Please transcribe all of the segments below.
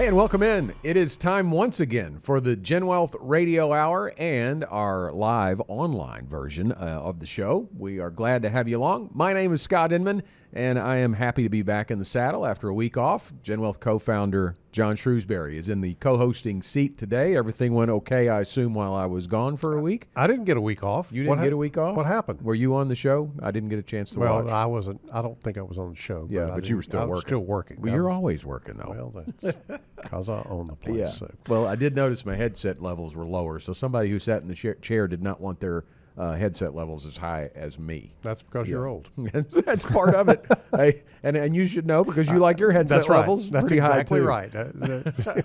Hey, and welcome in. It is time once again for the GenWealth Radio Hour and our live online version of the show. We are glad to have you along. My name is Scott Inman, and I am happy to be back in the saddle after a week off. GenWealth co-founder John Shrewsbury is in the co-hosting seat today. Everything went okay, I assume, while I was gone for a week? I didn't get a week off. You didn't get a week off? What happened? Were you on the show? I didn't get a chance to watch. Well, I wasn't. I don't think I was on the show. Yeah, but you were still working. I was still working. Well, you're always working, though. Well, that's because I own the place. Yeah. So. Well, I did notice my headset levels were lower, so somebody who sat in the chair did not want their headset levels as high as me. That's because you're old. That's part of it. Hey, and you should know because you like your headset levels That's pretty exactly high too. right.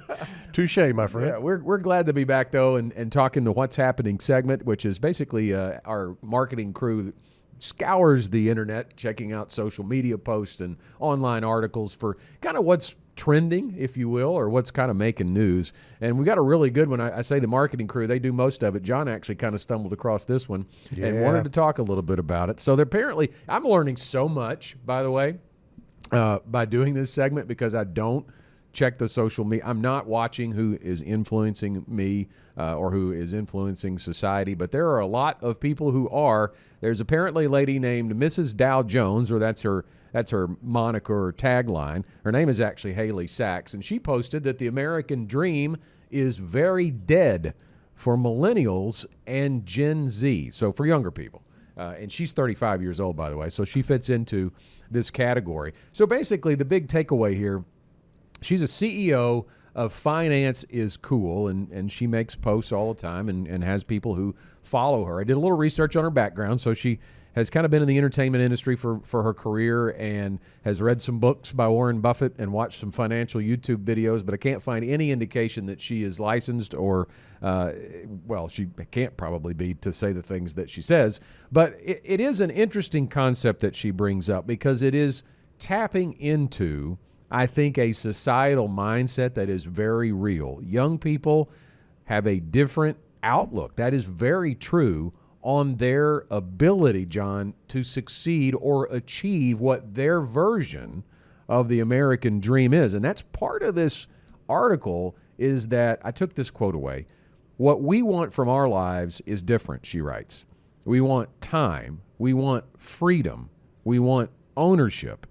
Touche, my friend. Yeah, we're glad to be back though and talking the What's Happening segment, which is basically our marketing crew that scours the internet, checking out social media posts and online articles for kind of what's trending, if you will, or what's kind of making news. And we got a really good one. I say the marketing crew, they do most of it. John actually kind of stumbled across this one and wanted to talk a little bit about it. So apparently, I'm learning so much, by the way, by doing this segment because I don't check the social media. I'm not watching who is influencing me or who is influencing society, but there are a lot of people who are. There's apparently a lady named Mrs. Dow Jones, or that's her moniker or tagline. Her name is actually Haley Sachs, and she posted that the American dream is very dead for millennials and Gen Z, so for younger people. And she's 35 years old, by the way, so she fits into this category. So basically, the big takeaway here, she's a CEO of Finance is Cool, and she makes posts all the time and has people who follow her. I did a little research on her background, so she has kind of been in the entertainment industry for her career and has read some books by Warren Buffett and watched some financial YouTube videos, but I can't find any indication that she is licensed or, well, she can't probably be to say the things that she says. But it is an interesting concept that she brings up because it is tapping into, I think, a societal mindset that is very real. Young people have a different outlook. That is very true on their ability, John, to succeed or achieve what their version of the American dream is. And that's part of this article is that, I took this quote away, what we want from our lives is different, she writes. We want time. We want freedom. We want ownership.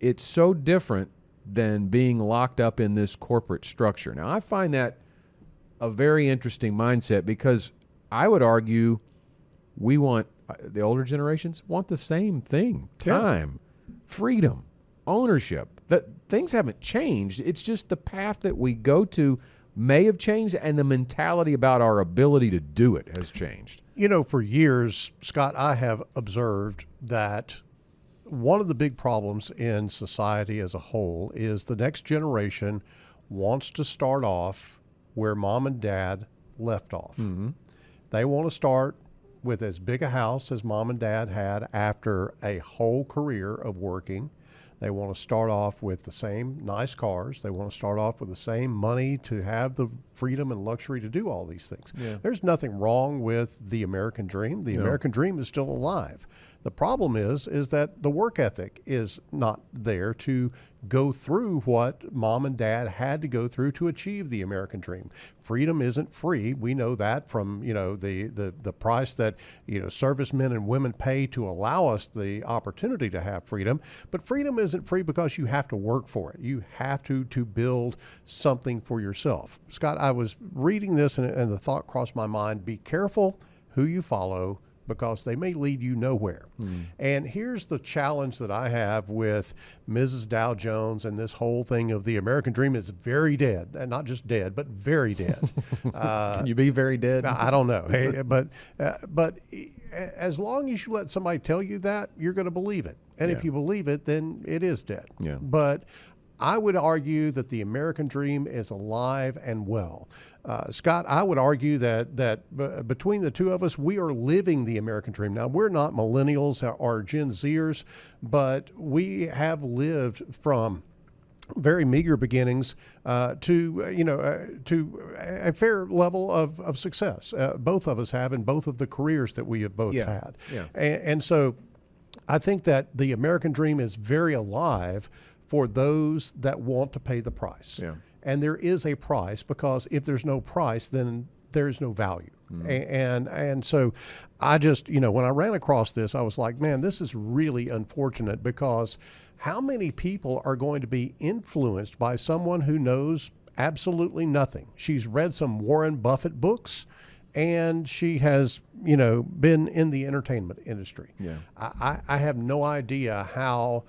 It's so different than being locked up in this corporate structure. Now, I find that a very interesting mindset because I would argue we want, the older generations want the same thing. Time, freedom, ownership. That things haven't changed. It's just the path that we go to may have changed and the mentality about our ability to do it has changed. You know, for years, Scott, I have observed that one of the big problems in society as a whole is the next generation wants to start off where mom and dad left off. Mm-hmm. They want to start with as big a house as mom and dad had after a whole career of working. They want to start off with the same nice cars. They want to start off with the same money to have the freedom and luxury to do all these things. Yeah. There's nothing wrong with the American dream. The American dream is still alive. The problem is that the work ethic is not there to go through what mom and dad had to go through to achieve the American dream. Freedom isn't free. We know that from, you know, the price that, you know, servicemen and women pay to allow us the opportunity to have freedom. But freedom isn't free because you have to work for it. You have to build something for yourself. Scott, I was reading this and the thought crossed my mind, be careful who you follow, because they may lead you nowhere. And here's the challenge that I have with Mrs. Dow Jones and this whole thing of the American dream is very dead. And not just dead, but very dead. Can you be very dead? I don't know. Hey, but as long as you let somebody tell you that, you're going to believe it. And if you believe it, then it is dead. Yeah. But I would argue that the American dream is alive and well. Scott, I would argue that between the two of us, we are living the American dream. Now, we're not millennials or Gen Zers, but we have lived from very meager beginnings to a fair level of success. Both of us have in both of the careers that we have both had. Yeah. And so I think that the American dream is very alive for those that want to pay the price. Yeah. and there is a price, because if there's no price, then there is no value. And so I just, when I ran across this, I was like, man, this is really unfortunate, because how many people are going to be influenced by someone who knows absolutely nothing? She's read some Warren Buffett books, and she has, been in the entertainment industry. Yeah. I have no idea how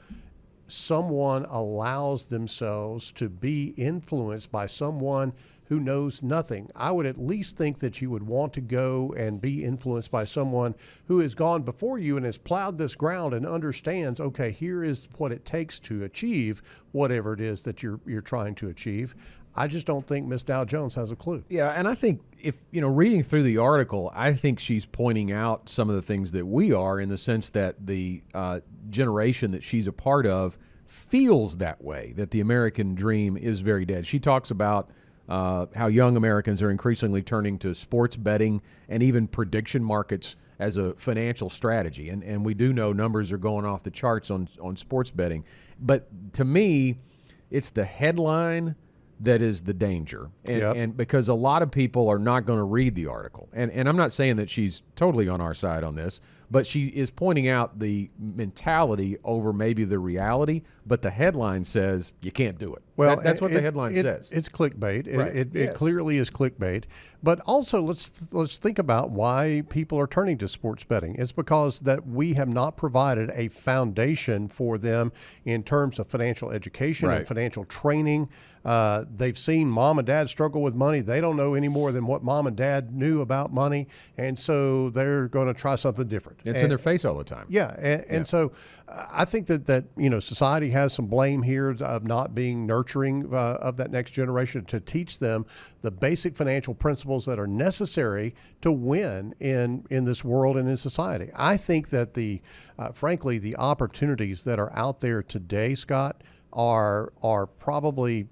someone allows themselves to be influenced by someone who knows nothing. I would at least think that you would want to go and be influenced by someone who has gone before you and has plowed this ground and understands, okay, here is what it takes to achieve whatever it is that you're trying to achieve. I just don't think Miss Dow Jones has a clue. Yeah, and I think if, reading through the article, I think she's pointing out some of the things that we are, in the sense that the generation that she's a part of feels that way, that the American dream is very dead. She talks about how young Americans are increasingly turning to sports betting and even prediction markets as a financial strategy. And we do know numbers are going off the charts on sports betting. But to me, it's the headline that is the danger. And because a lot of people are not going to read the article. And I'm not saying that she's totally on our side on this, but she is pointing out the mentality over maybe the reality. But the headline says you can't do it. Well, that's what the headline says. It's clickbait. Right. It clearly is clickbait. But also, let's think about why people are turning to sports betting. It's because that we have not provided a foundation for them in terms of financial education and financial training. They've seen mom and dad struggle with money. They don't know any more than what mom and dad knew about money, and so they're going to try something different. It's in their face all the time. Yeah, and so I think that society has some blame here of not being nurturing of that next generation to teach them the basic financial principles that are necessary to win in this world and in society. I think that frankly, the opportunities that are out there today, Scott, are probably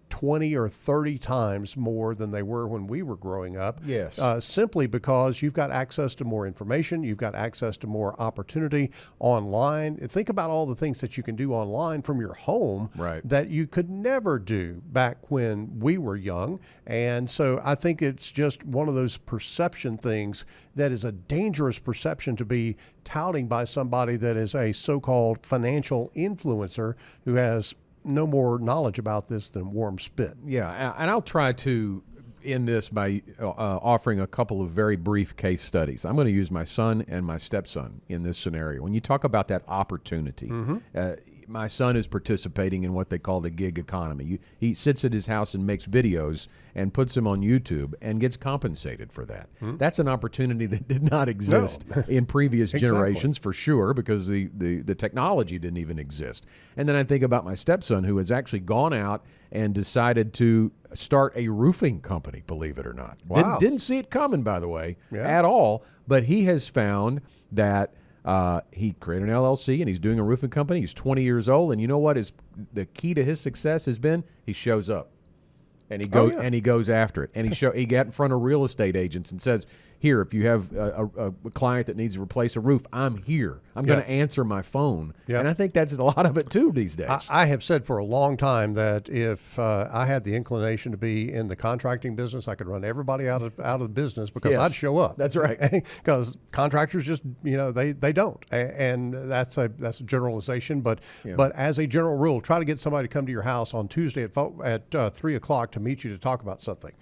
20 or 30 times more than they were when we were growing up. Yes. Simply because you've got access to more information, you've got access to more opportunity online. Think about all the things that you can do online from your home that you could never do back when we were young. And so I think it's just one of those perception things that is a dangerous perception to be touting by somebody that is a so-called financial influencer who has no more knowledge about this than warm spit. Yeah, and I'll try to end this by offering a couple of very brief case studies. I'm going to use my son and my stepson in this scenario. When you talk about that opportunity, my son is participating in what they call the gig economy. He sits at his house and makes videos and puts them on YouTube and gets compensated for that. That's an opportunity that did not exist in previous generations, for sure, because the technology didn't even exist. And then I think about my stepson, who has actually gone out and decided to start a roofing company, believe it or not. Wow. Didn't see it coming, by the way, at all. But he has found that he created an LLC and he's doing a roofing company. He's 20 years old, and you know what the key to his success has been? He shows up, and he goes and he goes after it, and he got in front of real estate agents and says, "Here, if you have a client that needs to replace a roof, I'm here. I'm going to answer my phone." And I think that's a lot of it too these days. I have said for a long time that if I had the inclination to be in the contracting business, I could run everybody out of the business, because I'd show up. That's right. Because contractors just they don't, and that's a generalization. But as a general rule, try to get somebody to come to your house on Tuesday at 3:00 to meet you to talk about something.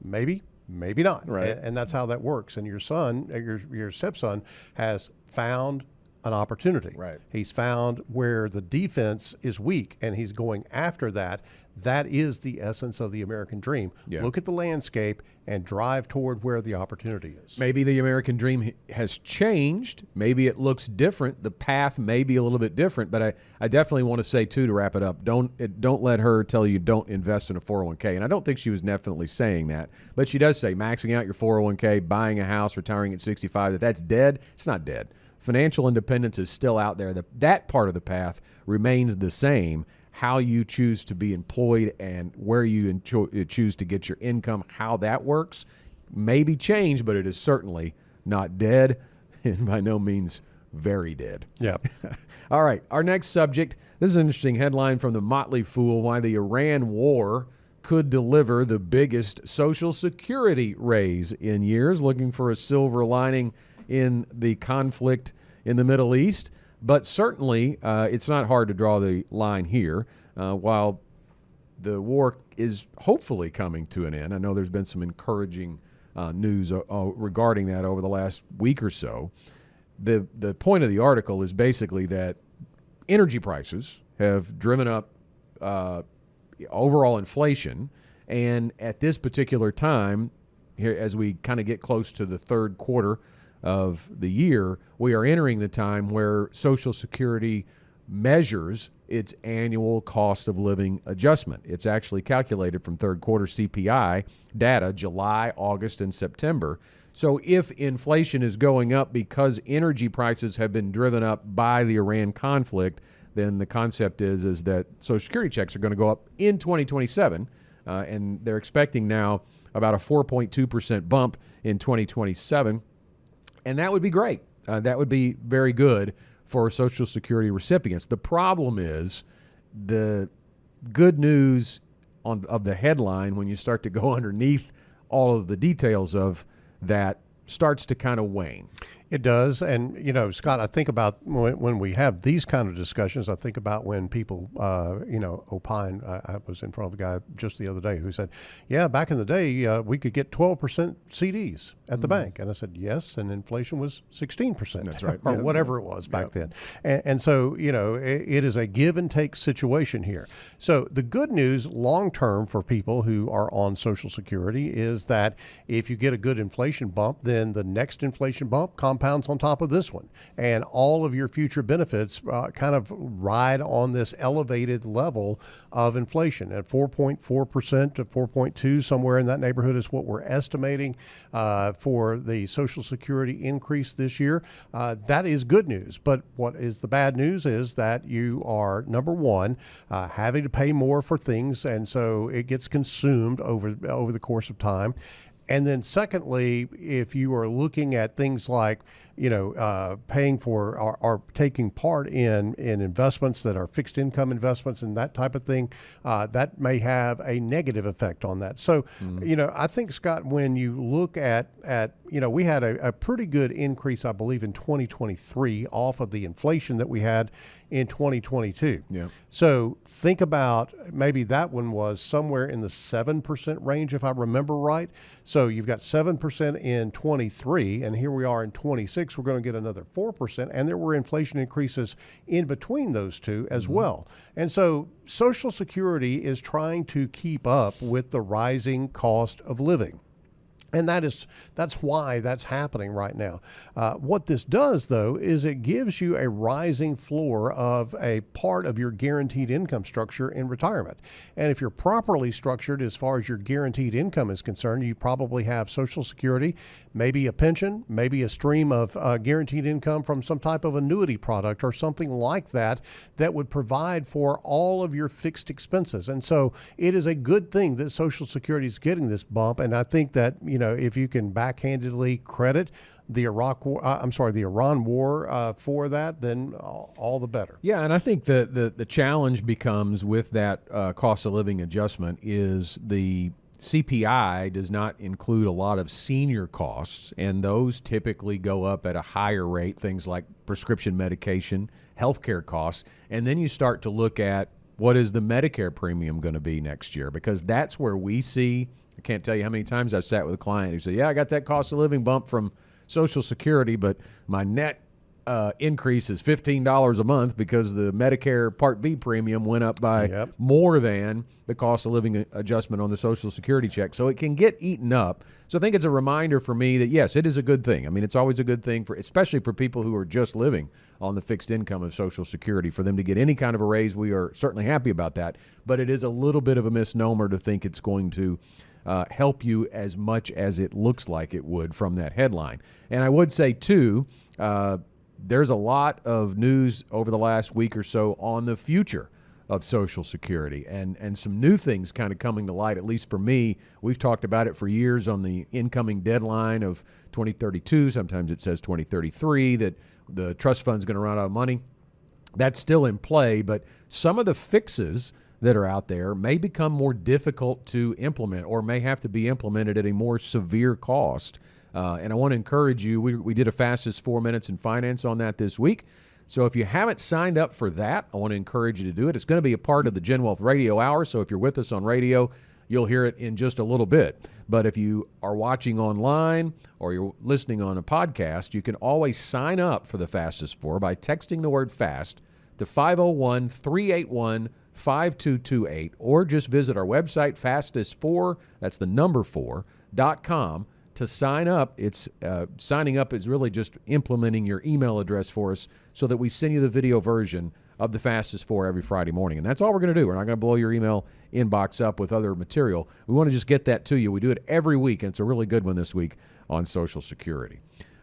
Maybe not. Right. And that's how that works. And your son, your stepson, has found an opportunity. Right. He's found where the defense is weak, and he's going after that. That is the essence of the American dream. Yeah. Look at the landscape and drive toward where the opportunity is. Maybe the American dream has changed. Maybe it looks different. The path may be a little bit different, but I definitely want to say, too, to wrap it up, don't let her tell you don't invest in a 401k. And I don't think she was definitely saying that, but she does say maxing out your 401k, buying a house, retiring at 65, that's dead. It's not dead. Financial independence is still out there. That part of the path remains the same. How you choose to be employed and where you choose to get your income, how that works may be changed, but it is certainly not dead, and by no means very dead. Yeah. All right, our next subject. This is an interesting headline from the Motley Fool: Why the Iran War could deliver the biggest Social Security raise in years, looking for a silver lining in the conflict in the Middle East. But certainly, it's not hard to draw the line here. While the war is hopefully coming to an end, I know there's been some encouraging news regarding that over the last week or so. The point of the article is basically that energy prices have driven up overall inflation, and at this particular time, here as we kind of get close to the third quarter of the year, we are entering the time where Social Security measures its annual cost of living adjustment. It's actually calculated from third quarter CPI data, July, August, and September. So if inflation is going up because energy prices have been driven up by the Iran conflict, then the concept is that Social Security checks are going to go up in 2027, and they're expecting now about a 4.2% bump in 2027, and that would be great. That would be very good for Social Security recipients. The problem is the good news of the headline, when you start to go underneath all of the details of that, starts to kind of wane. It does. And, you know, Scott, I think about when we have these kind of discussions, I think about when people, opine. I was in front of a guy just the other day who said, yeah, back in the day, we could get 12% CDs at the bank. And I said, yes, and inflation was 16%. That's right. Or whatever it was back then. And so, you know, it is a give and take situation here. So the good news long term for people who are on Social Security is that if you get a good inflation bump, then the next inflation bump compounds on top of this one, and all of your future benefits kind of ride on this elevated level of inflation at 4.4% to 4.2, somewhere in that neighborhood is what we're estimating for the Social Security increase this year. That is good news. But what is the bad news is that you are, number one, having to pay more for things, and so it gets consumed over the course of time. And then secondly, if you are looking at things like, paying for or taking part in investments that are fixed income investments and that type of thing, that may have a negative effect on that. So, I think, Scott, when you look at we had a pretty good increase, I believe, in 2023 off of the inflation that we had in 2022. Yeah. So think about maybe that one was somewhere in the 7% range, if I remember right. So you've got 7% in 23, and here we are in 26. We're going to get another 4%, and there were inflation increases in between those two as well. And so Social Security is trying to keep up with the rising cost of living. And that's why that's happening right now. What this does, though, is it gives you a rising floor of a part of your guaranteed income structure in retirement. And if you're properly structured as far as your guaranteed income is concerned, you probably have Social Security, maybe a pension, maybe a stream of guaranteed income from some type of annuity product or something like that that would provide for all of your fixed expenses. And so it is a good thing that Social Security is getting this bump. And I think that, if you can backhandedly credit the Iran war for that, then all the better. Yeah, and I think the challenge becomes with that cost of living adjustment is the CPI does not include a lot of senior costs, and those typically go up at a higher rate, things like prescription medication, healthcare costs, and then you start to look at what is the Medicare premium going to be next year, because that's where we see, I can't tell you how many times I've sat with a client who said, yeah, I got that cost of living bump from Social Security, but my net increase is $15 a month because the Medicare Part B premium went up by more than the cost of living adjustment on the Social Security check. So it can get eaten up. So I think it's a reminder for me that, yes, it is a good thing. I mean, it's always a good thing, especially for people who are just living on the fixed income of Social Security. For them to get any kind of a raise, we are certainly happy about that. But it is a little bit of a misnomer to think it's going to help you as much as it looks like it would from that headline. And I would say, too, there's a lot of news over the last week or so on the future of Social Security and some new things kind of coming to light, at least for me. We've talked about it for years on the incoming deadline of 2032. Sometimes it says 2033, that the trust fund's going to run out of money. That's still in play, but some of the fixes that are out there may become more difficult to implement or may have to be implemented at a more severe cost. And I want to encourage you, we did a fastest 4 minutes in finance on that this week. So if you haven't signed up for that, I want to encourage you to do it. It's going to be a part of the GenWealth Radio Hour, so if you're with us on radio, you'll hear it in just a little bit. But if you are watching online or you're listening on a podcast, you can always sign up for the fastest 4 by texting the word FAST to 501-381-5228, or just visit our website, fastest4, that's the number 4.com, to sign up. It's signing up is really just implementing your email address for us so that we send you the video version of the fastest 4 every Friday morning. And that's all we're going to do. We're not going to blow your email inbox up with other material. We want to just get that to you. We do it every week, and it's a really good one this week on Social Security.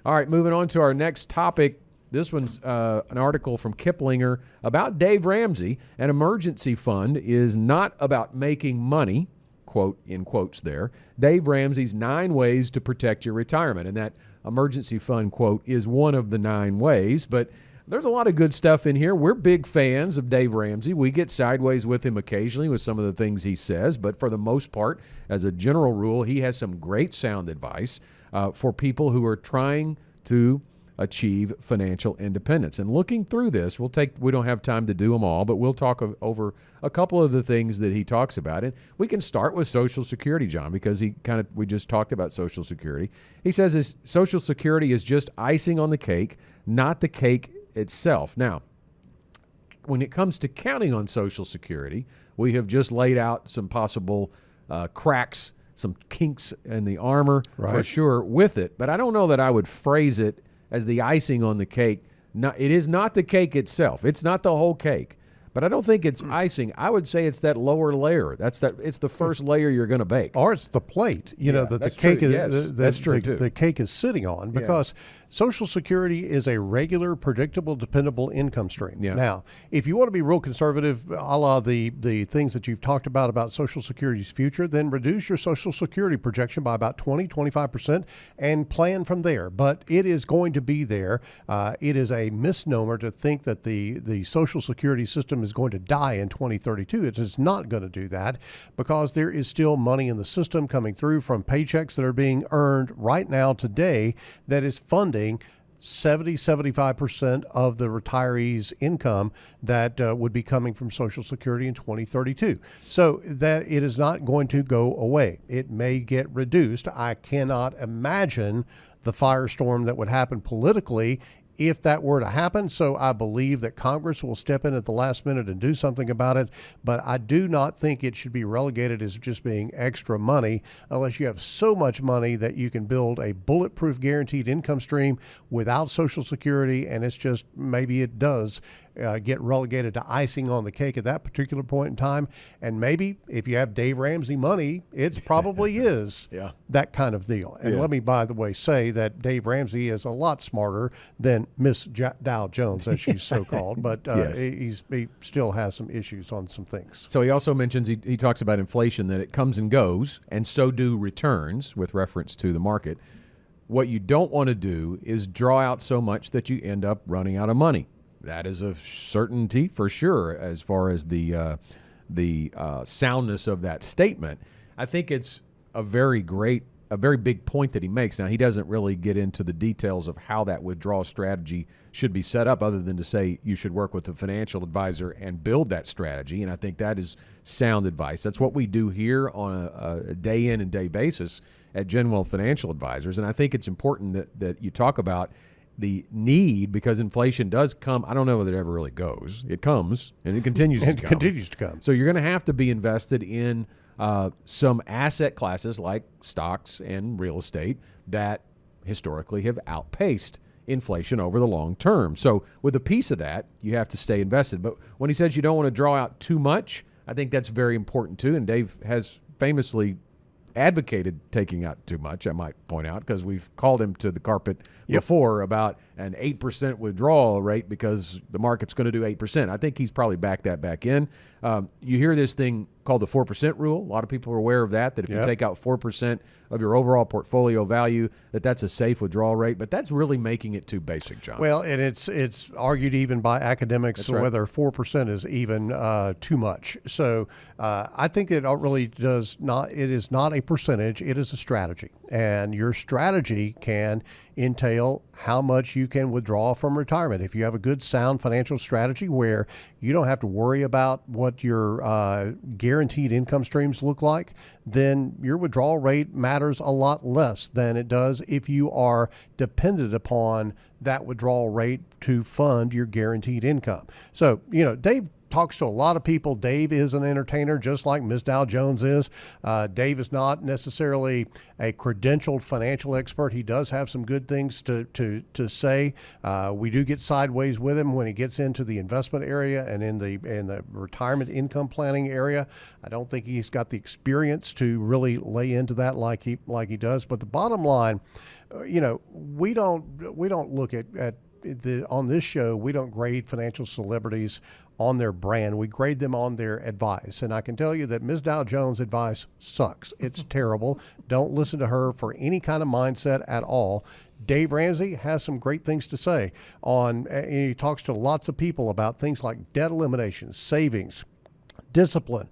All right, moving on to our next topic. This one's an article from Kiplinger about Dave Ramsey. An emergency fund is not about making money, quote, in quotes there. Dave Ramsey's 9 ways to protect your retirement. And that emergency fund, quote, is one of the 9 ways. But there's a lot of good stuff in here. We're big fans of Dave Ramsey. We get sideways with him occasionally with some of the things he says. But for the most part, as a general rule, he has some great sound advice for people who are trying to achieve financial independence. And looking through this, we don't have time to do them all, but we'll talk over a couple of the things that he talks about. And we can start with Social Security, John, because we just talked about Social Security. He says Social Security is just icing on the cake, not the cake itself. Now, when it comes to counting on Social Security, we have just laid out some possible cracks, some kinks in the armor for sure with it. But I don't know that I would phrase it as the icing on the cake. It is not the cake itself. It's not the whole cake. But I don't think it's icing. I would say it's that lower layer. It's the first layer you're going to bake. Or it's the plate, that the cake is that's true too. The cake is sitting on, because Social Security is a regular, predictable, dependable income stream. Yeah. Now, if you want to be real conservative, a la the things that you've talked about Social Security's future, then reduce your Social Security projection by about 20-25% and plan from there. But it is going to be there. It is a misnomer to think that the Social Security system is going to die in 2032. It is not going to do that, because there is still money in the system coming through from paychecks that are being earned right now today that is funding 70-75% of the retirees' income that would be coming from Social Security in 2032. So that it is not going to go away. It may get reduced. I cannot imagine the firestorm that would happen politically if that were to happen. So I believe that Congress will step in at the last minute and do something about it. But I do not think it should be relegated as just being extra money, unless you have so much money that you can build a bulletproof guaranteed income stream without Social Security. And it's just, maybe it does get relegated to icing on the cake at that particular point in time. And maybe if you have Dave Ramsey money, it probably is that kind of deal. And let me, by the way, say that Dave Ramsey is a lot smarter than Miss Dow Jones, as she's so called, but he still has some issues on some things. So he also mentions, he talks about inflation, that it comes and goes, and so do returns with reference to the market. What you don't want to do is draw out so much that you end up running out of money. That is a certainty for sure as far as the soundness of that statement. I think it's a very big point that he makes. Now, he doesn't really get into the details of how that withdrawal strategy should be set up, other than to say you should work with a financial advisor and build that strategy. And I think that is sound advice. That's what we do here on a day in and day basis at GenWealth Financial Advisors. And I think it's important that you talk about the need, because inflation does come. I don't know whether it ever really goes. It comes, and it continues to come. So you're going to have to be invested in some asset classes like stocks and real estate that historically have outpaced inflation over the long term. So with a piece of that, you have to stay invested. But when he says you don't want to draw out too much, I think that's very important too. And Dave has famously advocated taking out too much, I might point out, because we've called him to the carpet before about an 8% withdrawal rate because the market's going to do 8%. I think he's probably backed that back in. You hear this thing called the 4% rule. A lot of people are aware of that if you Yep. take out 4% of your overall portfolio value, that's a safe withdrawal rate. But that's really making it too basic, John. Well, and it's argued even by academics That's right. whether 4% is even too much. So I think it really does not. It is not a percentage. It is a strategy, and your strategy can entail how much you can withdraw from retirement. If you have a good, sound financial strategy where you don't have to worry about what your guaranteed income streams look like, then your withdrawal rate matters a lot less than it does if you are dependent upon that withdrawal rate to fund your guaranteed income. So, Dave talks to a lot of people. Dave is an entertainer, just like Ms. Dow Jones is. Dave is not necessarily a credentialed financial expert. He does have some good things to say. We do get sideways with him when he gets into the investment area and in the retirement income planning area. I don't think he's got the experience to really lay into that like he does. But the bottom line, we don't look at on this show, we don't grade financial celebrities on their brand. We grade them on their advice. And I can tell you that Ms. Dow Jones' advice sucks. It's terrible. Don't listen to her for any kind of mindset at all. Dave Ramsey has some great things to say he talks to lots of people about things like debt elimination, savings, discipline,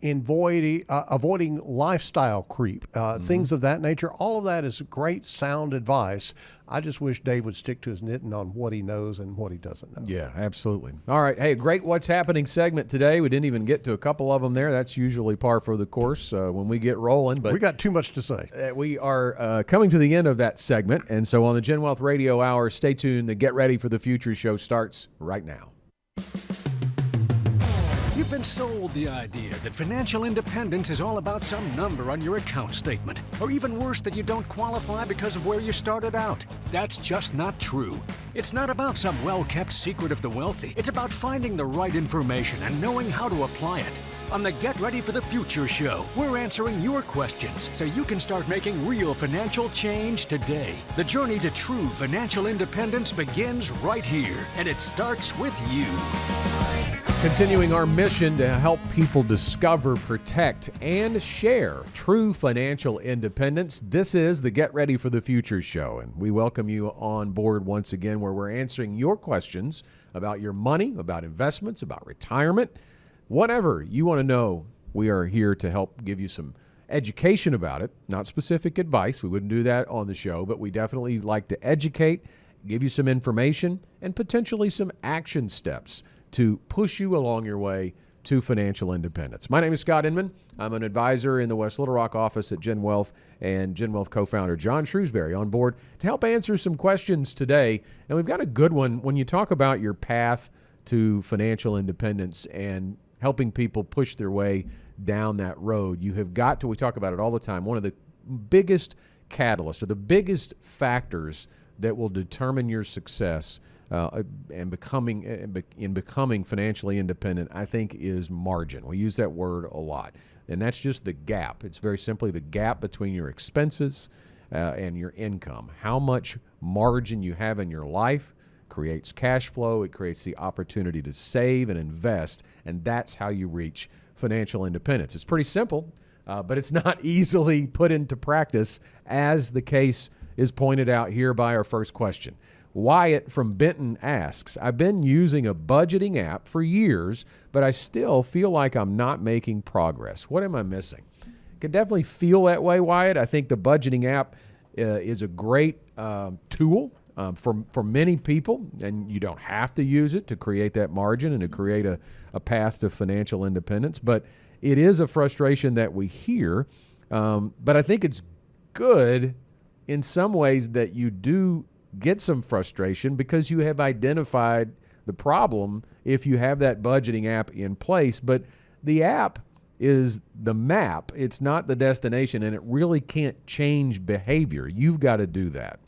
avoiding lifestyle creep, things of that nature. All of that is great, sound advice. I just wish Dave would stick to his knitting on what he knows and what he doesn't know. Yeah, absolutely. All right. Hey, great What's Happening segment today. We didn't even get to a couple of them there. That's usually par for the course when we get rolling. But we got too much to say. We are coming to the end of that segment. And so on the GenWealth Radio Hour, stay tuned. The Get Ready for the Future show starts right now. You've been sold the idea that financial independence is all about some number on your account statement, or even worse, that you don't qualify because of where you started out. That's just not true. It's not about some well-kept secret of the wealthy. It's about finding the right information and knowing how to apply it. On the Get Ready for the Future show, we're answering your questions so you can start making real financial change today. The journey to true financial independence begins right here, and it starts with you. Continuing our mission to help people discover, protect, and share true financial independence, this is the Get Ready for the Future show, and we welcome you on board once again, where we're answering your questions about your money, about investments, about retirement, whatever you want to know. We are here to help give you some education about it, not specific advice. We wouldn't do that on the show, but we definitely like to educate, give you some information, and potentially some action steps to push you along your way to financial independence. My name is Scott Inman. I'm an advisor in the West Little Rock office at GenWealth, and GenWealth co-founder John Shrewsbury on board to help answer some questions today. And we've got a good one when you talk about your path to financial independence and helping people push their way down that road. You have got to, we talk about it all the time, one of the biggest catalysts or the biggest factors that will determine your success and becoming financially independent, I think, is margin. We use that word a lot, and that's just the gap. It's very simply the gap between your expenses and your income. How much margin you have in your life creates cash flow. It creates the opportunity to save and invest, and that's how you reach financial independence. It's pretty simple, but it's not easily put into practice, as the case is pointed out here by our first question. Wyatt from Benton asks, I've been using a budgeting app for years, but I still feel like I'm not making progress. What am I missing? Can definitely feel that way, Wyatt. I think the budgeting app is a great tool for many people, and you don't have to use it to create that margin and to create a path to financial independence, but it is a frustration that we hear, but I think it's good in some ways that you do get some frustration because you have identified the problem if you have that budgeting app in place. But the app is the map. It's not the destination, and it really can't change behavior. You've got to do that.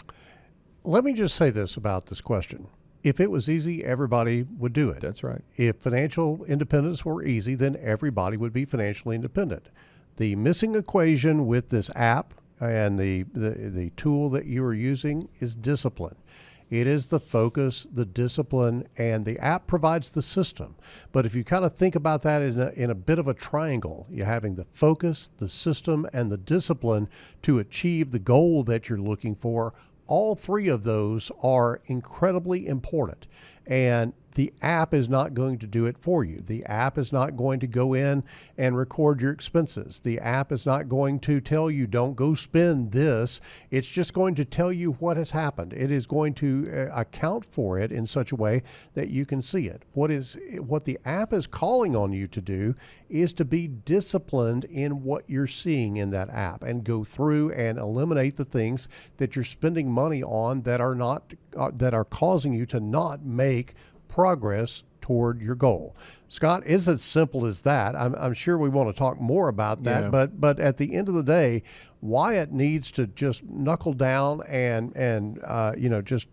Let me just say this about this question. If it was easy, everybody would do it. That's right. If financial independence were easy, then everybody would be financially independent. The missing equation with this app and the tool that you are using is discipline. It is the focus, the discipline, and the app provides the system. But if you kind of think about that in a bit of a triangle, you're having the focus, the system, and the discipline to achieve the goal that you're looking for. All three of those are incredibly important. And the app is not going to do it for you. The app is not going to go in and record your expenses. The app is not going to tell you, don't go spend this. It's just going to tell you what has happened. It is going to account for it in such a way that you can see it. What the app is calling on you to do is to be disciplined in what you're seeing in that app and go through and eliminate the things that you're spending money on that are causing you to not make progress toward your goal. Scott, it's as simple as that. I'm sure we want to talk more about that, Yeah. but at the end of the day, Wyatt needs to just knuckle down and just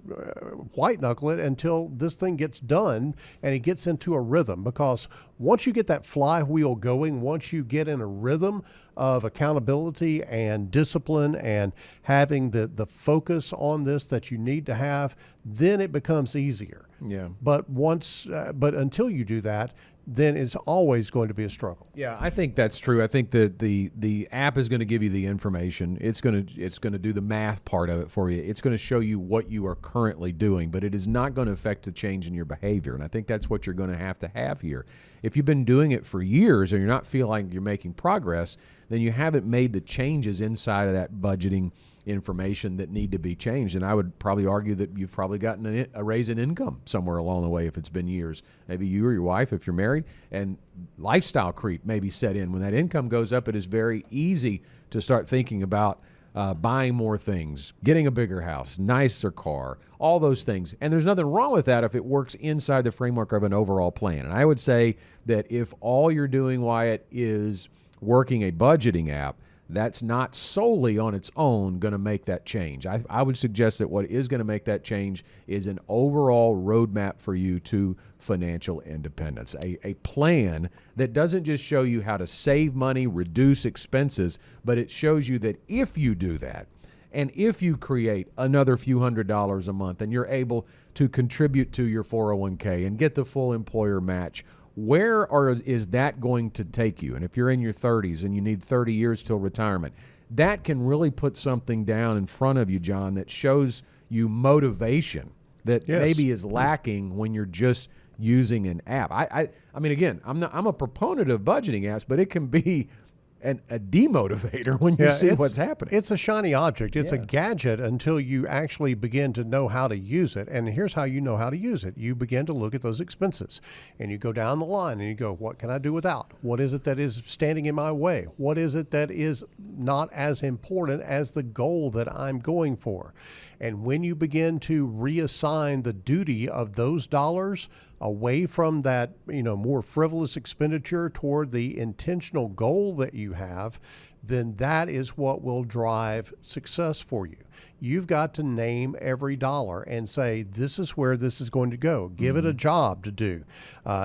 white knuckle it until this thing gets done and he gets into a rhythm. Because once you get that flywheel going, once you get in a rhythm of accountability and discipline and having the focus on this that you need to have, then it becomes easier. Yeah. But until you do that, then it's always going to be a struggle. Yeah, I think that's true. I think that the app is going to give you the information. It's going to do the math part of it for you. It's going to show you what you are currently doing, but it is not going to affect the change in your behavior. And I think that's what you're going to have here. If you've been doing it for years and you're not feeling like you're making progress, then you haven't made the changes inside of that budgeting information that need to be changed. And I would probably argue that you've probably gotten a raise in income somewhere along the way if it's been years. Maybe you or your wife, if you're married, and lifestyle creep maybe set in. When that income goes up, it is very easy to start thinking about buying more things, getting a bigger house, nicer car, all those things. And there's nothing wrong with that if it works inside the framework of an overall plan. And I would say that if all you're doing, Wyatt, is working a budgeting app, that's not solely on its own going to make that change. I would suggest that what is going to make that change is an overall roadmap for you to financial independence, a plan that doesn't just show you how to save money, reduce expenses, but it shows you that if you do that, and if you create another few $100s a month and you're able to contribute to your 401k and get the full employer match, where is that going to take you? And if you're in your 30s and you need 30 years till retirement, that can really put something down in front of you, John, that shows you motivation that maybe is lacking when you're just using an app. I mean, again, I'm a proponent of budgeting apps, but it can be a demotivator when you see what's happening. It's a shiny object. It's a gadget until you actually begin to know how to use it. And here's how you know how to use it. You begin to look at those expenses and you go down the line and you go, what can I do without? What is it that is standing in my way? What is it that is not as important as the goal that I'm going for? And when you begin to reassign the duty of those dollars away from that, more frivolous expenditure toward the intentional goal that you have, then that is what will drive success for you. You've got to name every dollar and say, this is where this is going to go. Give it a job to do.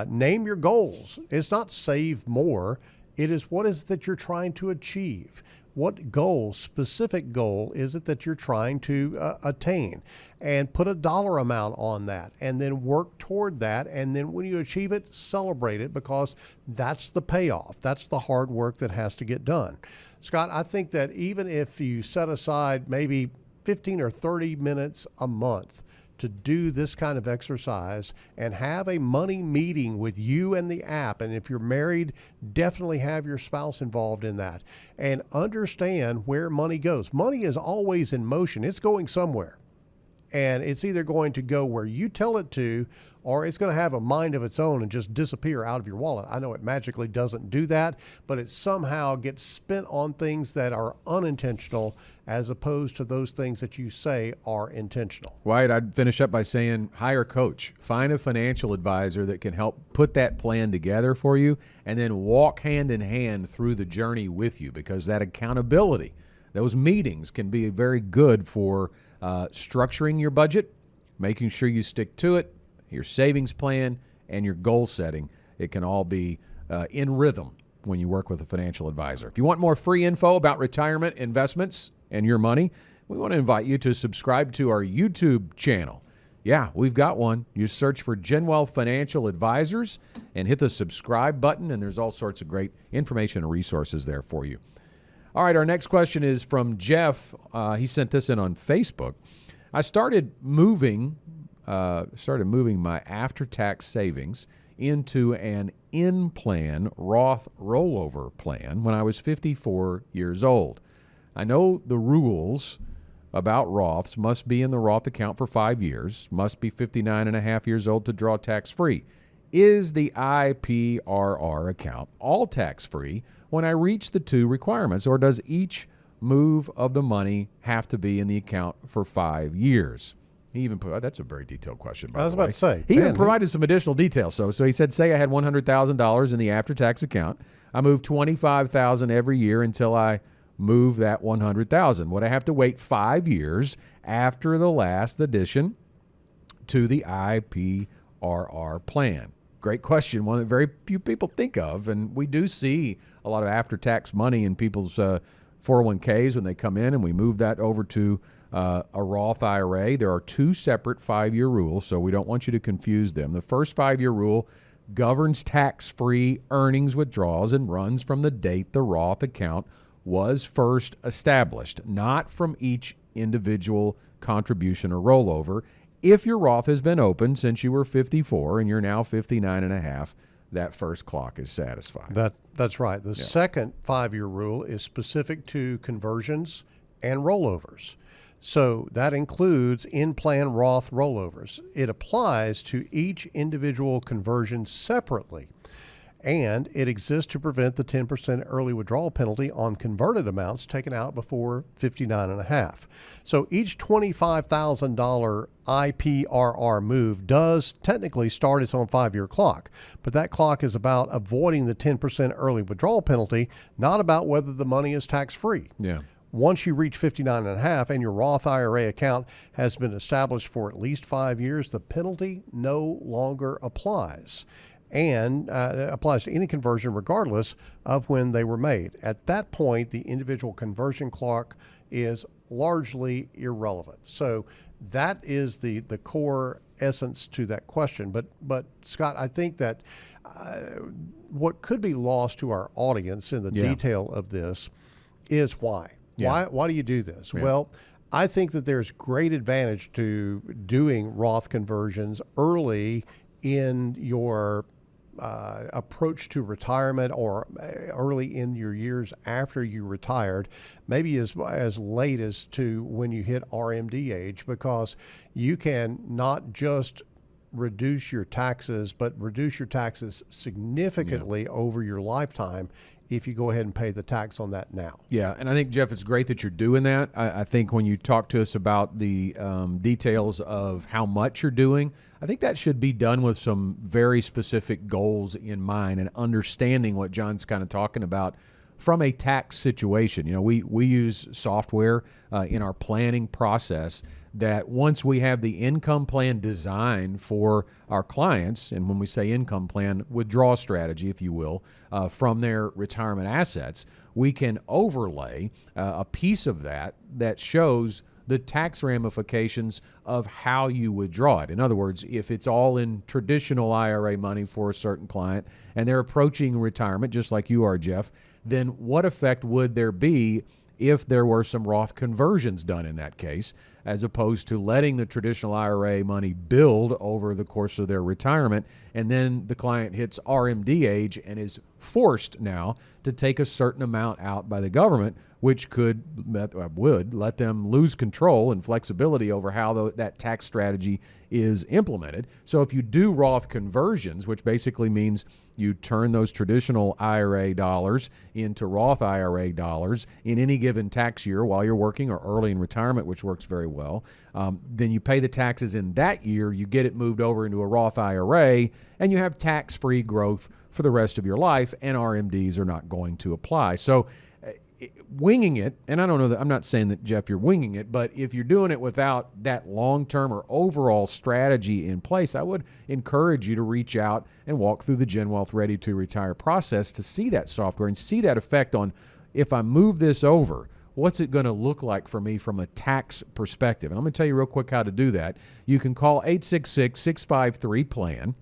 Name your goals. It's not save more. It is what is it that you're trying to achieve. What goal, specific goal, is it that you're trying to attain? And put a dollar amount on that and then work toward that. And then when you achieve it, celebrate it, because that's the payoff. That's the hard work that has to get done. Scott, I think that even if you set aside maybe 15 or 30 minutes a month to do this kind of exercise and have a money meeting with you and the app. And if you're married, definitely have your spouse involved in that and understand where money goes. Money is always in motion. It's going somewhere. And it's either going to go where you tell it to, or it's going to have a mind of its own and just disappear out of your wallet. I know it magically doesn't do that, but it somehow gets spent on things that are unintentional as opposed to those things that you say are intentional. Wyatt, I'd finish up by saying hire a coach. Find a financial advisor that can help put that plan together for you and then walk hand in hand through the journey with you, because that accountability, those meetings can be very good for structuring your budget, making sure you stick to it, your savings plan, and your goal setting. It can all be in rhythm when you work with a financial advisor. If you want more free info about retirement, investments, and your money, we want to invite you to subscribe to our YouTube channel. Yeah, we've got one. You search for GenWealth Financial Advisors and hit the subscribe button, and there's all sorts of great information and resources there for you. All right, our next question is from Jeff. He sent this in on Facebook. I started moving my after-tax savings into an in-plan Roth rollover plan when I was 54 years old. I know the rules about Roths: must be in the Roth account for 5 years, must be 59 and a half years old to draw tax-free. Is the IPRR account all tax-free when I reach the two requirements, or does each move of the money have to be in the account for 5 years? He even put, that's a very detailed question, by the way. I was about to say. He even provided some additional details. So he said, say I had $100,000 in the after-tax account. I move $25,000 every year until I move that $100,000. Would I have to wait 5 years after the last addition to the IPRR plan? Great question, one that very few people think of, and we do see a lot of after-tax money in people's 401ks when they come in, and we move that over to a Roth IRA. There are two separate 5-year rules, so we don't want you to confuse them. The first 5-year rule governs tax-free earnings withdrawals and runs from the date the Roth account was first established, not from each individual contribution or rollover. If your Roth has been open since you were 54 and you're now 59 and a half, that first clock is satisfied. That's right. The second 5-year rule is specific to conversions and rollovers. So that includes in-plan Roth rollovers. It applies to each individual conversion separately, and it exists to prevent the 10% early withdrawal penalty on converted amounts taken out before 59 and a half. So each $25,000 IPRR move does technically start its own 5-year clock, but that clock is about avoiding the 10% early withdrawal penalty, not about whether the money is tax-free. Yeah. Once you reach 59 and a half and your Roth IRA account has been established for at least 5 years, the penalty no longer applies, and applies to any conversion regardless of when they were made. At that point, the individual conversion clock is largely irrelevant. So that is the core essence to that question. But Scott, I think that what could be lost to our audience in the detail of this is why. Yeah. Why do you do this? Yeah. Well, I think that there's great advantage to doing Roth conversions early in your approach to retirement, or early in your years after you retired, maybe as late as to when you hit RMD age, because you can not just reduce your taxes, but reduce your taxes significantly over your lifetime if you go ahead and pay the tax on that now. Yeah, and I think, Jeff, it's great that you're doing that. I think when you talk to us about the details of how much you're doing, I think that should be done with some very specific goals in mind and understanding what John's kind of talking about from a tax situation. You know, we use software in our planning process that once we have the income plan designed for our clients, and when we say income plan, withdrawal strategy, if you will, from their retirement assets, we can overlay a piece of that shows the tax ramifications of how you withdraw it. In other words, if it's all in traditional IRA money for a certain client and they're approaching retirement just like you are, Jeff, then what effect would there be if there were some Roth conversions done in that case, as opposed to letting the traditional IRA money build over the course of their retirement, and then the client hits RMD age and is forced now to take a certain amount out by the government, which would let them lose control and flexibility over how that tax strategy is implemented. So if you do Roth conversions, which basically means you turn those traditional IRA dollars into Roth IRA dollars in any given tax year while you're working or early in retirement, which works very well, then you pay the taxes in that year, you get it moved over into a Roth IRA, and you have tax-free growth for the rest of your life, and RMDs are not going to apply. So winging it, and I don't know that I'm not saying that, Jeff, you're winging it, but if you're doing it without that long-term or overall strategy in place, I would encourage you to reach out and walk through the GenWealth Ready to Retire process to see that software and see that effect on, if I move this over, what's it going to look like for me from a tax perspective? And I'm going to tell you real quick how to do that. You can call 866-653-PLAN.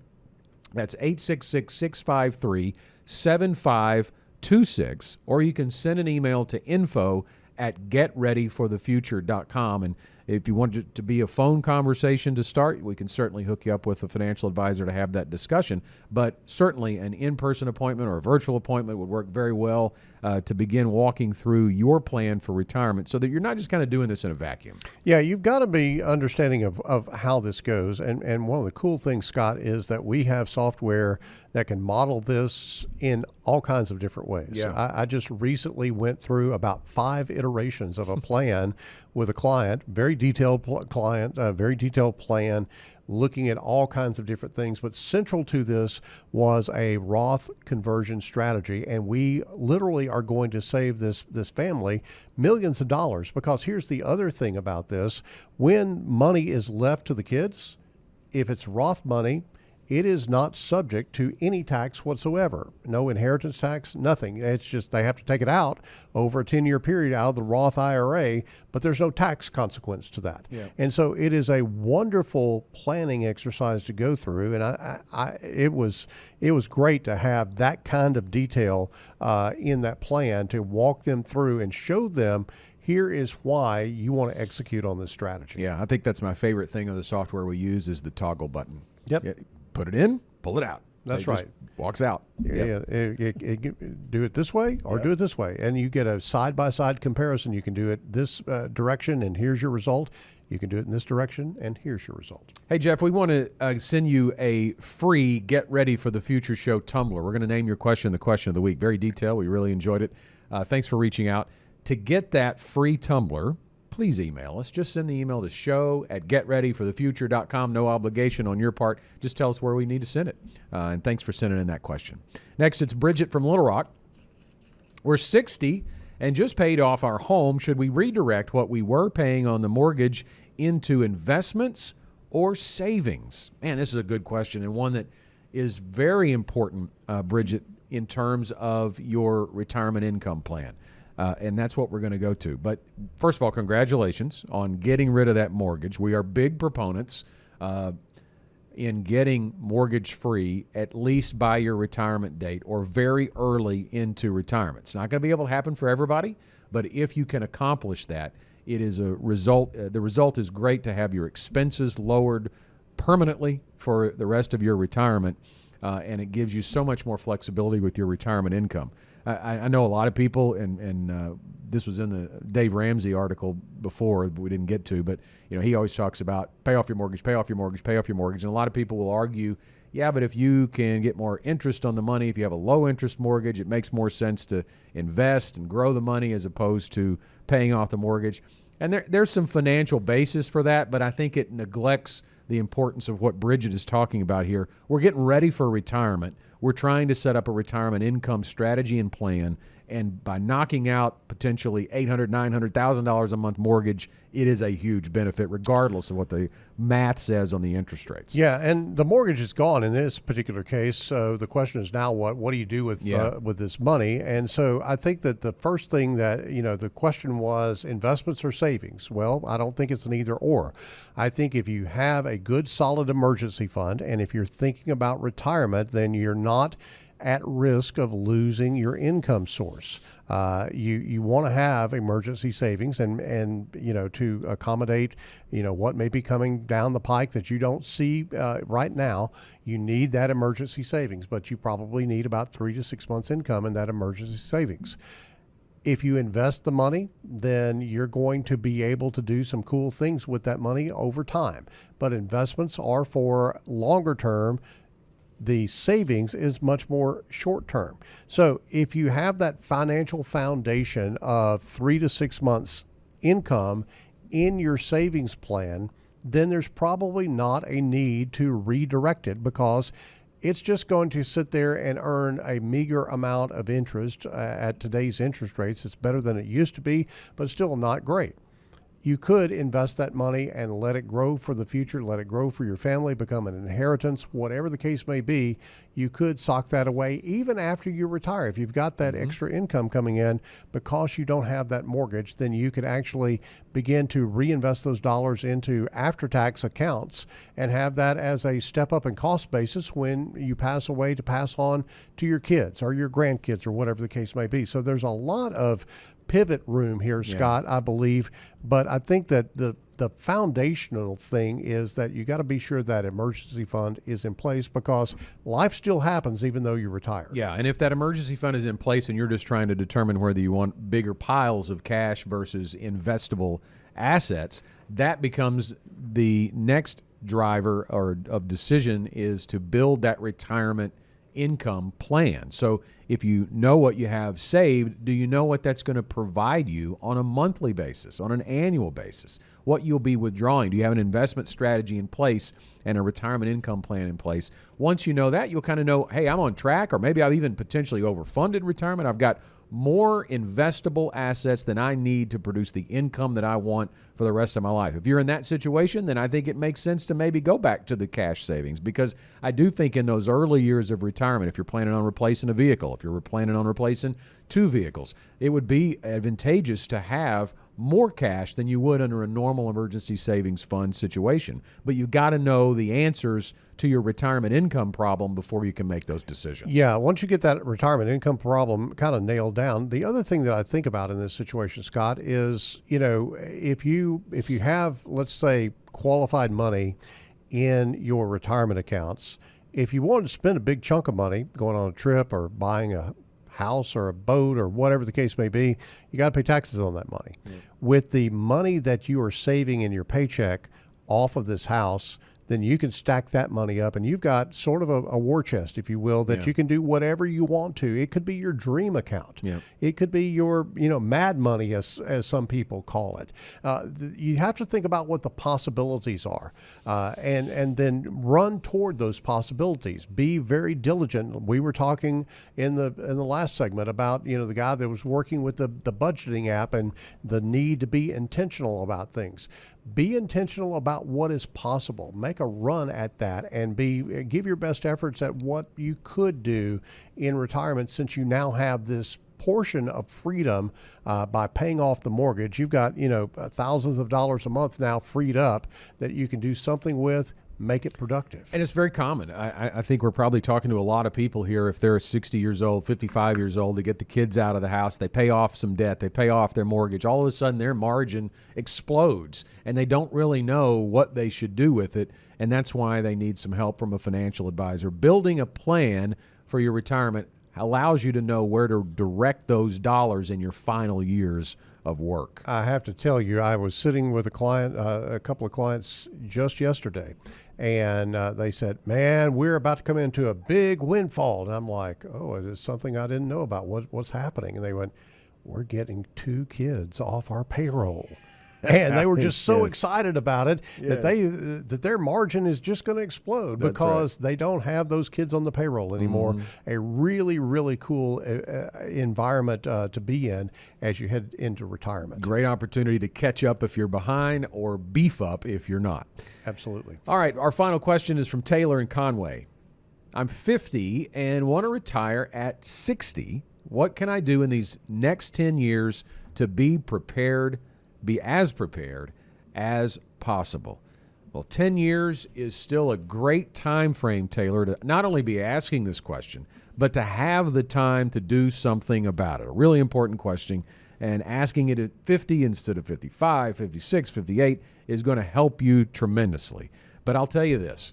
That's 866-653-7526. Or you can send an email to info@getreadyforthefuture.com. And if you want it to be a phone conversation to start, we can certainly hook you up with a financial advisor to have that discussion. But certainly an in-person appointment or a virtual appointment would work very well to begin walking through your plan for retirement so that you're not just kind of doing this in a vacuum. Yeah, you've got to be understanding of how this goes. And one of the cool things, Scott, is that we have software that can model this in all kinds of different ways. Yeah. I just recently went through about 5 iterations of a plan with a client, very detailed very detailed plan, looking at all kinds of different things. But central to this was a Roth conversion strategy. And we literally are going to save this family millions of dollars, because here's the other thing about this. When money is left to the kids, if it's Roth money, it is not subject to any tax whatsoever. No inheritance tax, nothing. It's just they have to take it out over a 10-year period out of the Roth IRA, but there's no tax consequence to that. Yeah. And so it is a wonderful planning exercise to go through. And it was great to have that kind of detail in that plan to walk them through and show them, here is why you want to execute on this strategy. Yeah, I think that's my favorite thing of the software we use is the toggle button. Yep. Put it in, pull it out. That's It just right. walks out. Yeah, do it this way or do it this way. And you get a side-by-side comparison. You can do it this direction, and here's your result. You can do it in this direction, and here's your result. Hey, Jeff, we want to send you a free Get Ready for the Future show tumbler. We're going to name your question the question of the week. Very detailed. We really enjoyed it. Thanks for reaching out. To get that free tumbler, please email us. Just send the email to show@getreadyforthefuture.com. No obligation on your part. Just tell us where we need to send it. And thanks for sending in that question. Next, it's Bridget from Little Rock. We're 60 and just paid off our home. Should we redirect what we were paying on the mortgage into investments or savings? Man, this is a good question, and one that is very important, Bridget, in terms of your retirement income plan. And that's what we're going to go to. But first of all, congratulations on getting rid of that mortgage. We are big proponents in getting mortgage free, at least by your retirement date or very early into retirement. It's not going to be able to happen for everybody, but if you can accomplish that, it is a result. The result is great to have your expenses lowered permanently for the rest of your retirement, and it gives you so much more flexibility with your retirement income. I know a lot of people, and this was in the Dave Ramsey article before we didn't get to, but he always talks about pay off your mortgage, pay off your mortgage, pay off your mortgage. And a lot of people will argue, yeah, but if you can get more interest on the money, if you have a low interest mortgage, it makes more sense to invest and grow the money as opposed to paying off the mortgage. And there's some financial basis for that, but I think it neglects the importance of what Bridget is talking about here. We're getting ready for retirement. We're trying to set up a retirement income strategy and plan, and by knocking out potentially $800,000, $900,000 a month mortgage, it is a huge benefit regardless of what the math says on the interest rates. Yeah, and the mortgage is gone in this particular case. So the question is now what do you do with this money? And so I think that the first thing that, the question was investments or savings. Well, I don't think it's an either or. I think if you have a good solid emergency fund, and if you're thinking about retirement, then you're not at risk of losing your income source. You want to have emergency savings and to accommodate what may be coming down the pike that you don't see right now. You need that emergency savings, but you probably need about 3 to 6 months income in that emergency savings. If you invest the money, then you're going to be able to do some cool things with that money over time. But investments are for longer term. The savings is much more short term. So if you have that financial foundation of 3 to 6 months income in your savings plan, then there's probably not a need to redirect it, because it's just going to sit there and earn a meager amount of interest at today's interest rates. It's better than it used to be, but still not great. You could invest that money and let it grow for the future, let it grow for your family, become an inheritance, whatever the case may be. You could sock that away even after you retire. If you've got that extra income coming in because you don't have that mortgage, then you could actually begin to reinvest those dollars into after-tax accounts and have that as a step up in cost basis when you pass away to pass on to your kids or your grandkids or whatever the case may be. So there's a lot of pivot room here, Scott, I believe. But I think that the foundational thing is that you got to be sure that emergency fund is in place because life still happens even though you retire. Yeah, and if that emergency fund is in place and you're just trying to determine whether you want bigger piles of cash versus investable assets, that becomes the next driver or of decision is to build that retirement income plan. So if you know what you have saved, do you know what that's going to provide you on a monthly basis, on an annual basis, what you'll be withdrawing? Do you have an investment strategy in place and a retirement income plan in place? Once you know that, you'll kind of know, hey, I'm on track, or maybe I've even potentially overfunded retirement. I've got more investable assets than I need to produce the income that I want for the rest of my life. If you're in that situation, then I think it makes sense to maybe go back to the cash savings, because I do think in those early years of retirement, if you're planning on replacing a vehicle, if you're planning on replacing 2 vehicles, it would be advantageous to have more cash than you would under a normal emergency savings fund situation. But you've got to know the answers to your retirement income problem before you can make those decisions. Yeah, once you get that retirement income problem kind of nailed down, the other thing that I think about in this situation, Scott, is, you know, if you have, let's say, qualified money in your retirement accounts, if you wanted to spend a big chunk of money going on a trip or buying a house or a boat or whatever the case may be, you got to pay taxes on that money. Yeah. With the money that you are saving in your paycheck off of this house, then you can stack that money up and you've got sort of a war chest, if you will, that you can do whatever you want to. It could be your dream account. Yeah. It could be your, mad money, as some people call it. You have to think about what the possibilities are, and then run toward those possibilities. Be very diligent. We were talking in the last segment about, the guy that was working with the budgeting app and the need to be intentional about things. Be intentional about what is possible. Make a run at that and give your best efforts at what you could do in retirement, since you now have this portion of freedom by paying off the mortgage. You've got, thousands of dollars a month now freed up that you can do something with. Make it productive. And it's very common. I think we're probably talking to a lot of people here. If they're 60 years old, 55 years old, they get the kids out of the house, they pay off some debt, they pay off their mortgage, all of a sudden their margin explodes and they don't really know what they should do with it. And that's why they need some help from a financial advisor. Building a plan for your retirement allows you to know where to direct those dollars in your final years of work. I have to tell you, I was sitting with a couple of clients just yesterday, and they said, man, we're about to come into a big windfall. And I'm like, oh, it is something I didn't know about. What's happening? And they went, we're getting 2 kids off our payroll. And they were just so excited about it that their margin is just going to explode because they don't have those kids on the payroll anymore. A really, really cool environment to be in as you head into retirement. Great opportunity to catch up if you're behind or beef up if you're not. Absolutely. All right, our final question is from Taylor in Conway. I'm 50 and want to retire at 60. What can I do in these next 10 years to be as prepared as possible? Well, 10 years is still a great time frame, Taylor, to not only be asking this question, but to have the time to do something about it. A really important question, and asking it at 50 instead of 55, 56, 58 is going to help you tremendously. But I'll tell you this,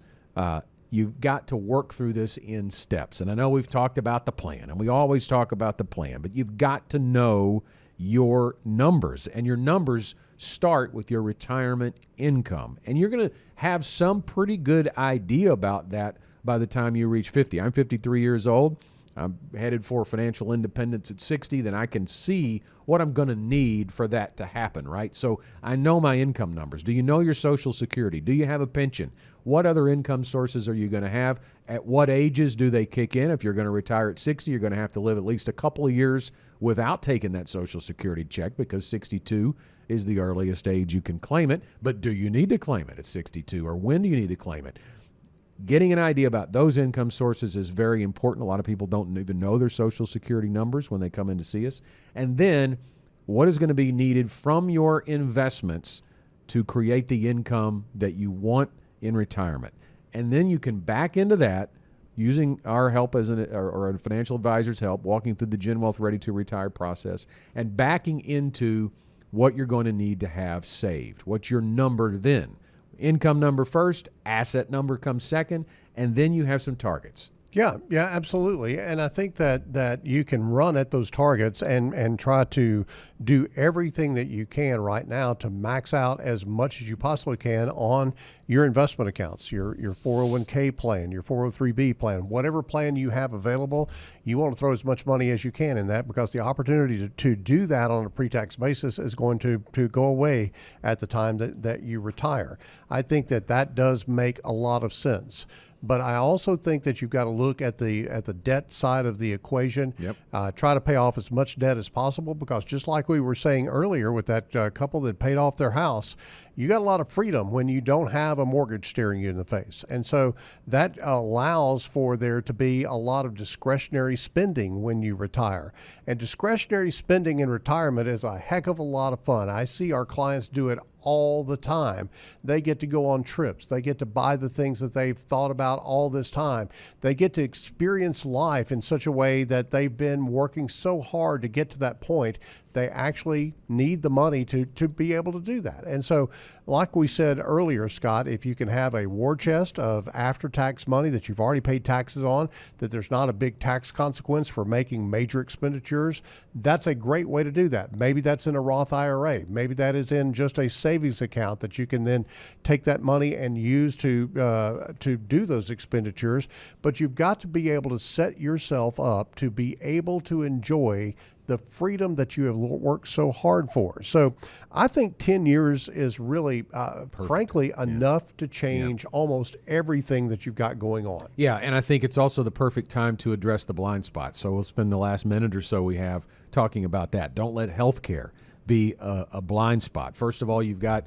you've got to work through this in steps. And I know we've talked about the plan, and we always talk about the plan, but you've got to know your numbers, and your numbers start with your retirement income. And you're going to have some pretty good idea about that by the time you reach 50. I'm 53 years old. I'm headed for financial independence at 60, then I can see what I'm going to need for that to happen, right? So I know my income numbers. Do you know your Social Security? Do you have a pension? What other income sources are you going to have? At what ages do they kick in? If you're going to retire at 60, you're going to have to live at least a couple of years without taking that Social Security check, because 62 is the earliest age you can claim it. But do you need to claim it at 62, or when do you need to claim it? Getting an idea about those income sources is very important. A lot of people don't even know their Social Security numbers when they come in to see us. And then what is going to be needed from your investments to create the income that you want in retirement. And then you can back into that using our help as or a financial advisor's help, walking through the GenWealth Ready to Retire process, and backing into what you're going to need to have saved. What's your number then? Income number first, asset number comes second, and then you have some targets. Yeah, absolutely. And I think that you can run at those targets and try to do everything that you can right now to max out as much as you possibly can on your investment accounts, your 401k plan, your 403b plan, whatever plan you have available. You want to throw as much money as you can in that, because the opportunity to do that on a pre-tax basis is going to go away at the time that you retire. I think that does make a lot of sense. But I also think that you've got to look at the debt side of the equation. Yep. Try to pay off as much debt as possible, because just like we were saying earlier with that couple that paid off their house, you got a lot of freedom when you don't have a mortgage staring you in the face. And so that allows for there to be a lot of discretionary spending when you retire. And discretionary spending in retirement is a heck of a lot of fun. I see our clients do it all the time. They get to go on trips. They get to buy the things that they've thought about all this time. They get to experience life in such a way that they've been working so hard to get to that point. They actually need the money to be able to do that. And so, like we said earlier, Scott, if you can have a war chest of after-tax money that you've already paid taxes on, that there's not a big tax consequence for making major expenditures, that's a great way to do that. Maybe that's in a Roth IRA. Maybe that is in just a savings account that you can then take that money and use to do those expenditures. But you've got to be able to set yourself up to be able to enjoy the freedom that you have worked so hard for. So I think 10 years is really, frankly, enough to change almost everything that you've got going on. Yeah, and I think it's also the perfect time to address the blind spots. So we'll spend the last minute or so we have talking about that. Don't let healthcare be a blind spot. First of all, you've got,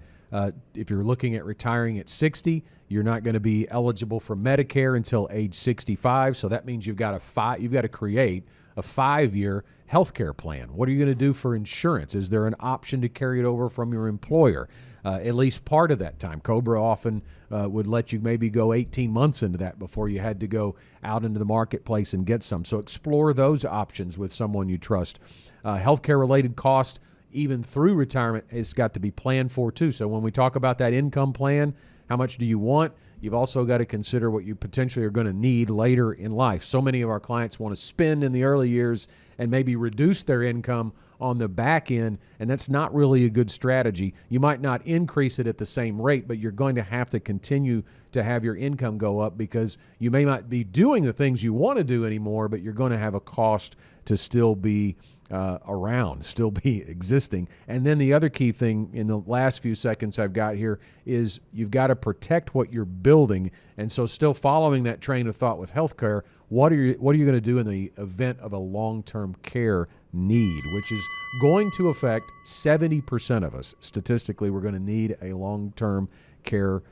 if you're looking at retiring at 60, you're not going to be eligible for Medicare until age 65. So that means you've got to create a 5-year health care plan. What are you going to do for insurance? Is there an option to carry it over from your employer? At least part of that time. COBRA often would let you maybe go 18 months into that before you had to go out into the marketplace and get some. So explore those options with someone you trust. Healthcare related costs, even through retirement, has got to be planned for too. So when we talk about that income plan, how much do you want? You've also got to consider what you potentially are going to need later in life. So many of our clients want to spend in the early years and maybe reduce their income on the back end, and that's not really a good strategy. You might not increase it at the same rate, but you're going to have to continue to have your income go up, because you may not be doing the things you want to do anymore, but you're going to have a cost to still be around, still be existing. And then the other key thing in the last few seconds I've got here is you've got to protect what you're building. And so still following that train of thought with healthcare, what are you going to do in the event of a long-term care need, which is going to affect 70% of us. Statistically, we're going to need a long-term care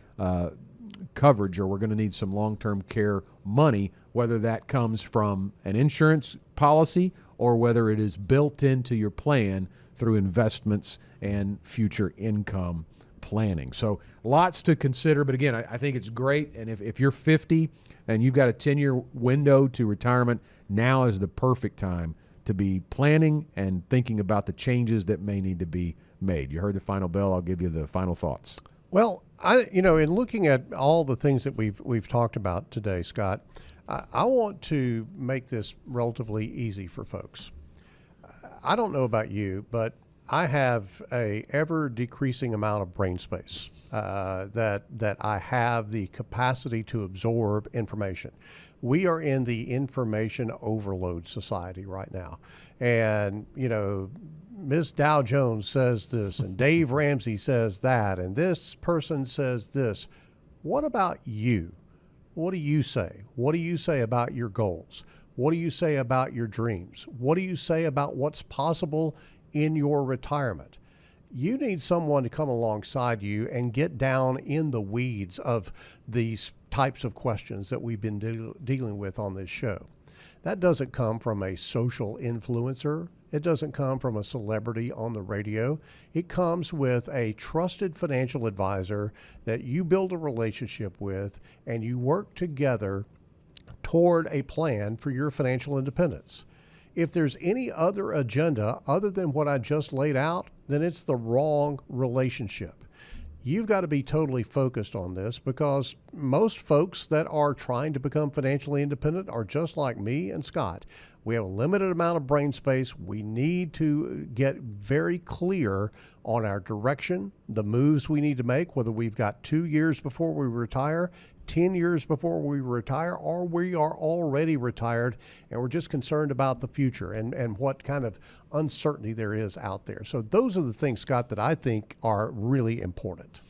coverage, or we're going to need some long-term care money, whether that comes from an insurance policy or whether it is built into your plan through investments and future income planning. So lots to consider, but again, I think it's great. And if you're 50 and you've got a 10-year window to retirement, now is the perfect time to be planning and thinking about the changes that may need to be made. You heard the final bell. I'll give you the final thoughts. Well, in looking at all the things that we've talked about today, Scott, I want to make this relatively easy for folks. I don't know about you, but I have a ever decreasing amount of brain space that I have the capacity to absorb information. We are in the information overload society right now. And, you know, Ms. Dow Jones says this, and Dave Ramsey says that, and this person says this. What about you? What do you say? What do you say about your goals? What do you say about your dreams? What do you say about what's possible in your retirement? You need someone to come alongside you and get down in the weeds of these types of questions that we've been dealing with on this show. That doesn't come from a social influencer. It doesn't come from a celebrity on the radio. It comes with a trusted financial advisor that you build a relationship with and you work together toward a plan for your financial independence. If there's any other agenda other than what I just laid out, then it's the wrong relationship. You've got to be totally focused on this, because most folks that are trying to become financially independent are just like me and Scott. We have a limited amount of brain space. We need to get very clear on our direction, the moves we need to make, whether we've got 2 years before we retire, 10 years before we retire, or we are already retired and we're just concerned about the future and what kind of uncertainty there is out there. So those are the things, Scott, that I think are really important.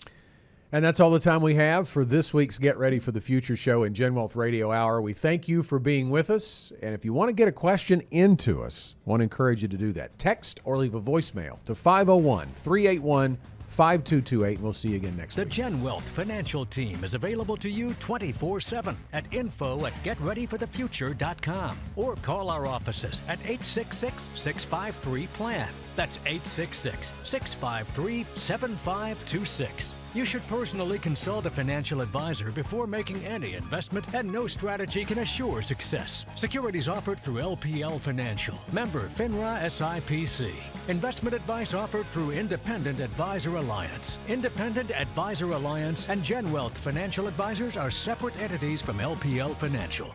And that's all the time we have for this week's Get Ready for the Future show in GenWealth Radio Hour. We thank you for being with us. And if you want to get a question into us, I want to encourage you to do that. Text or leave a voicemail to 501-381-5228, and we'll see you again next week. The GenWealth financial team is available to you 24/7 at info@getreadyforthefuture.com, or call our offices at 866-653-PLAN. That's 866-653-7526. You should personally consult a financial advisor before making any investment, and no strategy can assure success. Securities offered through LPL Financial, member FINRA SIPC. Investment advice offered through Independent Advisor Alliance. Independent Advisor Alliance and GenWealth Financial Advisors are separate entities from LPL Financial.